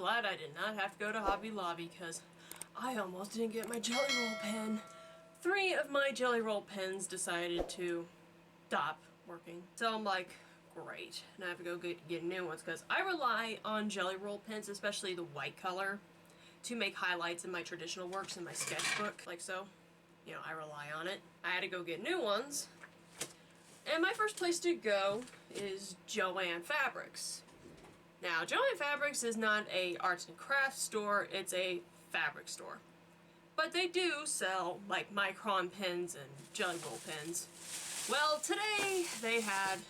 glad I did not have to go to Hobby Lobby because I almost didn't get my Jelly Roll pen. 3 of my Jelly Roll pens decided to stop working. So I'm like, great. Now I have to go get new ones because I rely on Jelly Roll pens, especially the white color, to make highlights in my traditional works in my sketchbook, like so. You know, I rely on it. I had to go get new ones. And my first place to go is Joann Fabrics. Now, Joann Fabrics is not a arts and crafts store, it's a fabric store. But they do sell, like, micron pens and Jelly Roll pens. Well, today they had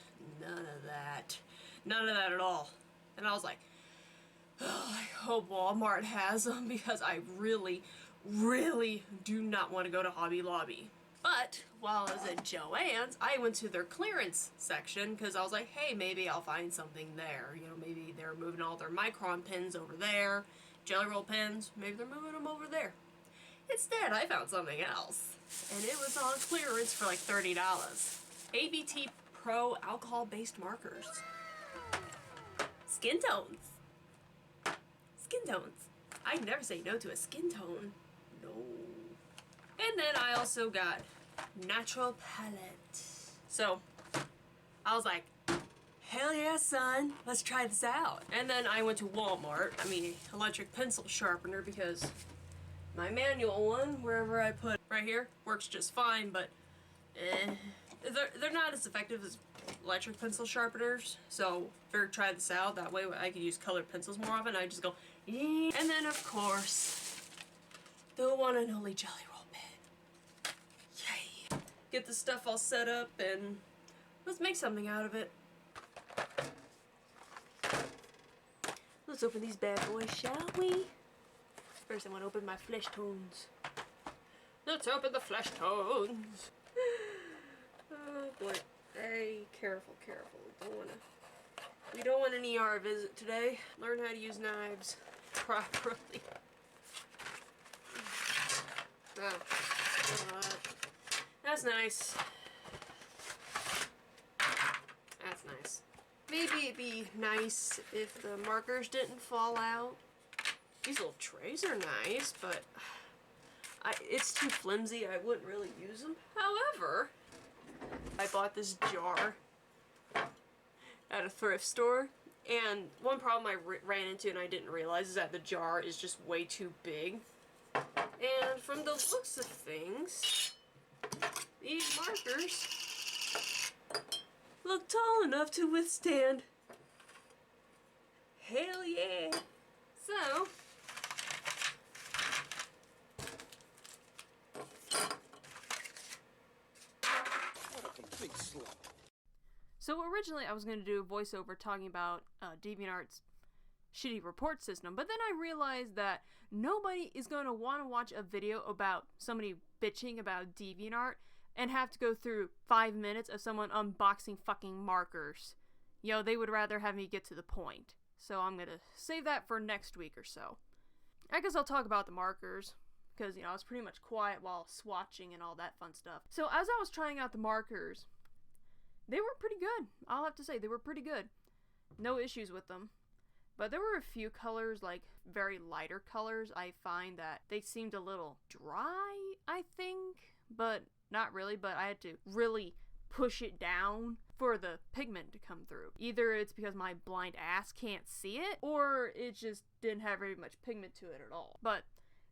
none of that. None of that at all. And I was like, oh, I hope Walmart has them because I really do not want to go to Hobby Lobby. But while I was at Joann's, I went to their clearance section because I was like, hey, maybe I'll find something there. You know, maybe they're moving all their micron pens over there, Jelly Roll pens, maybe they're moving them over there. Instead, I found something else, and it was on clearance for like $30. ABT Pro alcohol-based markers. Skin tones. Skin tones. I never say no to a skin tone. No. And then I also got natural palette. So I was like, hell yeah, son, let's try this out. And then I went to Walmart, electric pencil sharpener, because my manual one, wherever I put right here, works just fine, but they're not as effective as electric pencil sharpeners. So figured try this out. That way I could use colored pencils more often. I just go, and then of course, the one and only Jelly Roll pen. Yay! Get the stuff all set up and let's make something out of it. Let's open these bad boys, shall we? First I want to open my flesh tones. Let's open the flesh tones. Oh boy. Hey, careful. We don't want an ER visit today. Learn how to use knives properly. That's nice. That's nice. Maybe it'd be nice if the markers didn't fall out. These little trays are nice, but it's too flimsy. I wouldn't really use them. However, I bought this jar at a thrift store, and one problem I ran into and I didn't realize is that the jar is just way too big. And from the looks of things, these markers look tall enough to withstand. Hell yeah! So, So originally I was going to do a voiceover talking about DeviantArt's shitty report system, but then I realized that nobody is going to want to watch a video about somebody bitching about DeviantArt and have to go through 5 minutes of someone unboxing fucking markers. You know, they would rather have me get to the point. So I'm going to save that for next week or so. I guess I'll talk about the markers, because, you know, I was pretty much quiet while swatching and all that fun stuff. So as I was trying out the markers, they were pretty good. I'll have to say, they were pretty good. No issues with them. But there were a few colors, like very lighter colors, I find that they seemed a little dry, I think. But not really, but I had to really push it down for the pigment to come through. Either it's because my blind ass can't see it, or it just didn't have very much pigment to it at all. But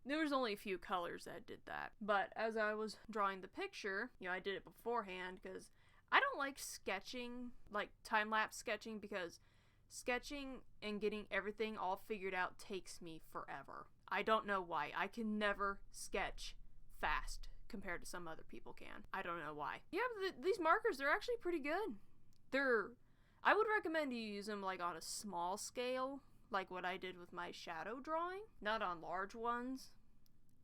there was only a few colors that did that. But as I was drawing the picture, you know, I did it beforehand because I don't like sketching, like time-lapse sketching, because sketching and getting everything all figured out takes me forever. I don't know why. I can never sketch fast compared to some other people can. I don't know why. Yeah, these markers, they're actually pretty good. I would recommend you use them like on a small scale, like what I did with my shadow drawing, not on large ones.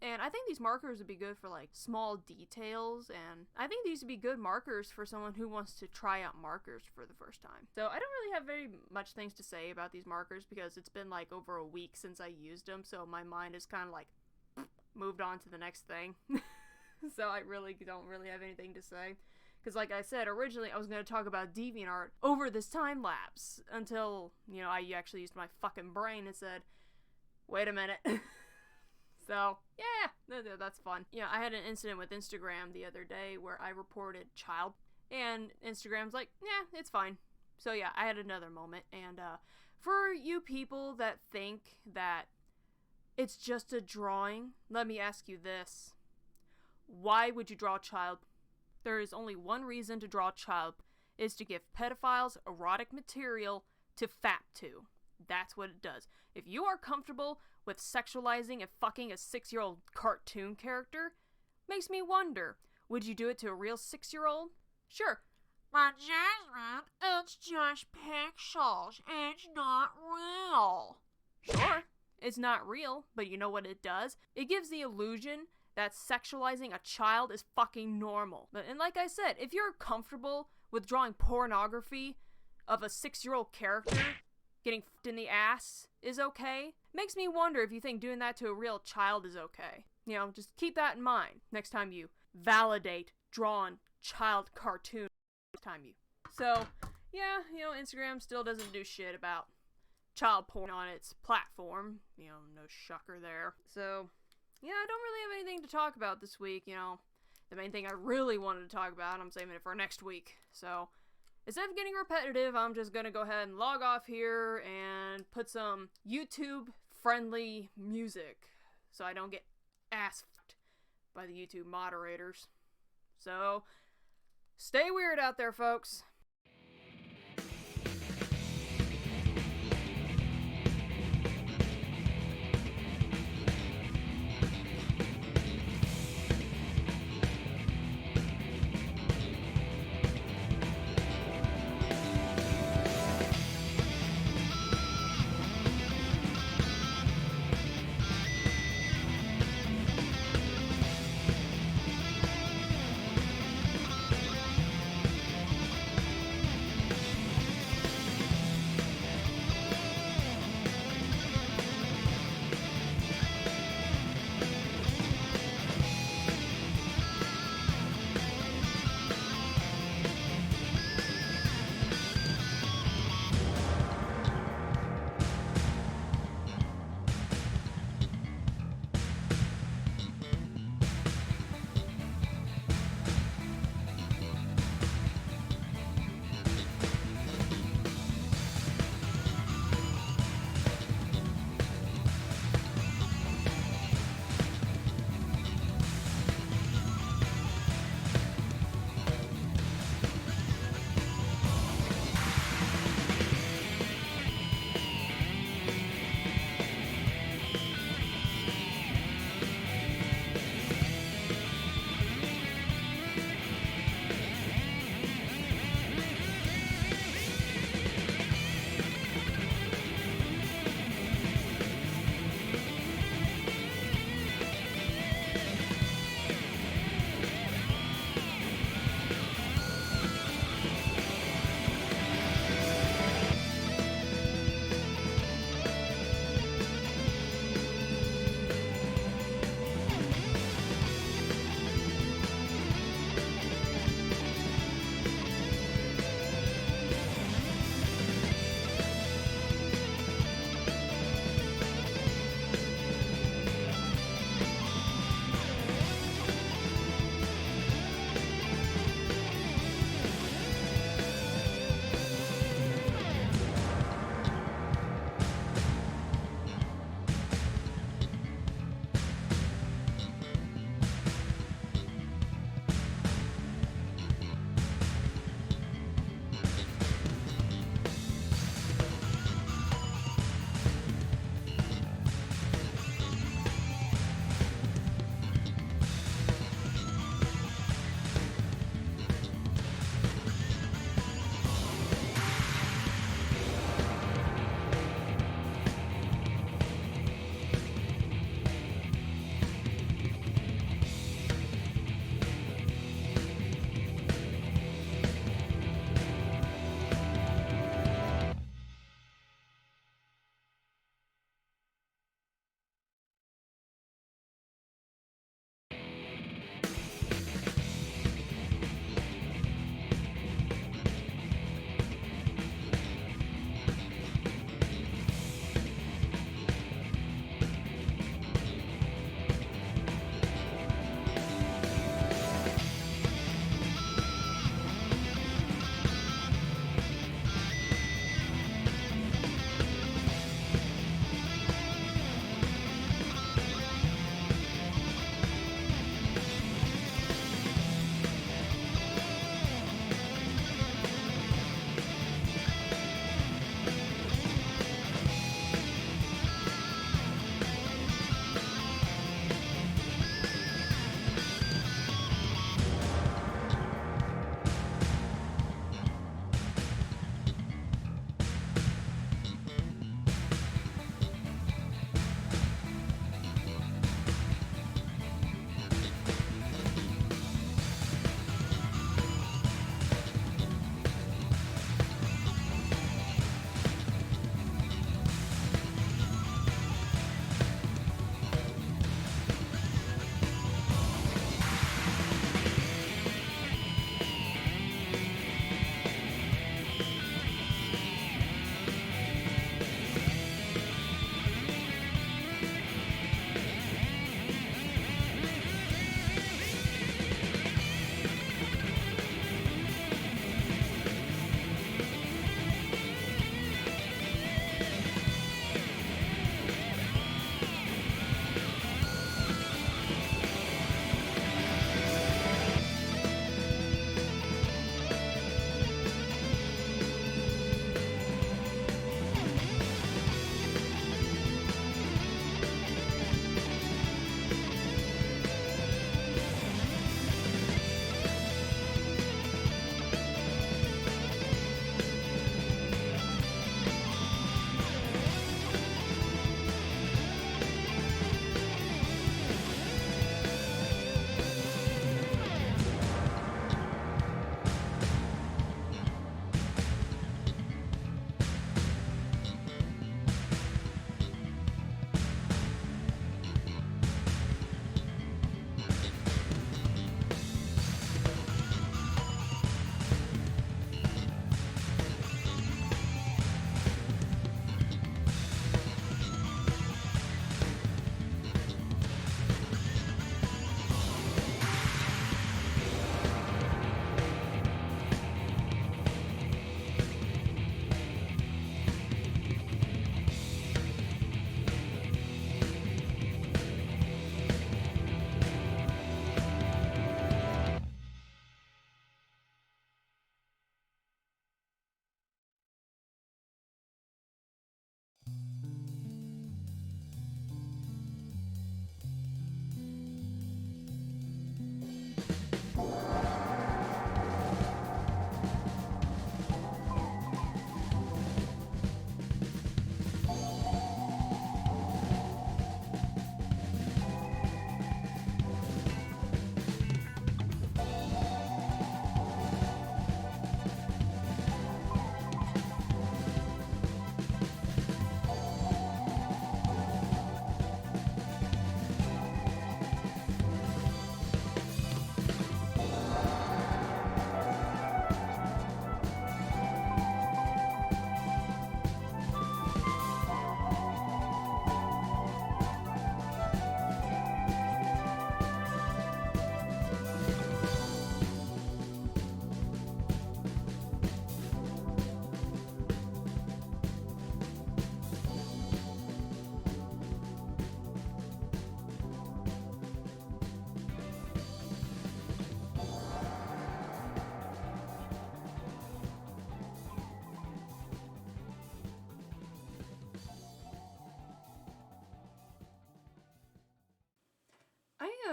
And I think these markers would be good for like small details, and I think these would be good markers for someone who wants to try out markers for the first time. So I don't really have very much things to say about these markers because it's been like over a week since I used them, so my mind is kind of like moved on to the next thing. So I really don't really have anything to say. Because like I said, originally I was going to talk about DeviantArt over this time lapse until, you know, I actually used my fucking brain and said, wait a minute. So, yeah, that's fun. Yeah, I had an incident with Instagram the other day where I reported child, and Instagram's like, yeah, it's fine. So, yeah, I had another moment, and for you people that think that it's just a drawing, let me ask you this. Why would you draw a child? There is only one reason to draw a child, is to give pedophiles erotic material to fap to. That's what it does. If you are comfortable with sexualizing and fucking a 6-year-old cartoon character, makes me wonder, would you do it to a real 6-year-old? Sure. But Jasmine, it's just pixels. It's not real. Sure, it's not real, but you know what it does? It gives the illusion that sexualizing a child is fucking normal. And like I said, if you're comfortable with drawing pornography of a 6-year-old character getting f***ed in the ass is okay, makes me wonder if you think doing that to a real child is okay. You know, just keep that in mind next time you validate drawn child cartoon. So, yeah, you know, Instagram still doesn't do shit about child porn on its platform. You know, no shocker there. So, yeah, I don't really have anything to talk about this week, you know. The main thing I really wanted to talk about, I'm saving it for next week. So, instead of getting repetitive, I'm just gonna go ahead and log off here and put some YouTube-friendly music so I don't get ass-fucked by the YouTube moderators. So, stay weird out there, folks.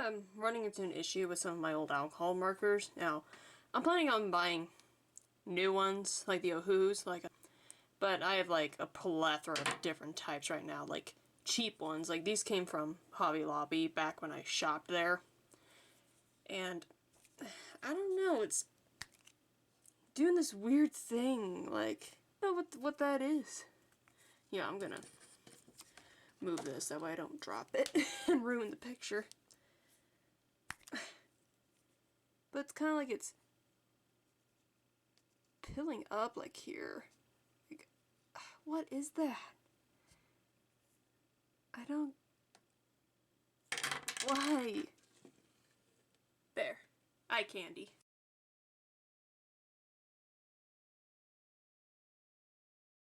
I'm running into an issue with some of my old alcohol markers. Now, I'm planning on buying new ones, like the Ohu's, but I have like a plethora of different types right now, like cheap ones. Like these came from Hobby Lobby back when I shopped there. And I don't know, it's doing this weird thing, like, I don't know what that is. Yeah, I'm gonna move this, that way I don't drop it and ruin the picture. But it's kind of like it's pilling up, like here. Like, what is that? I don't... Why? There. Eye candy.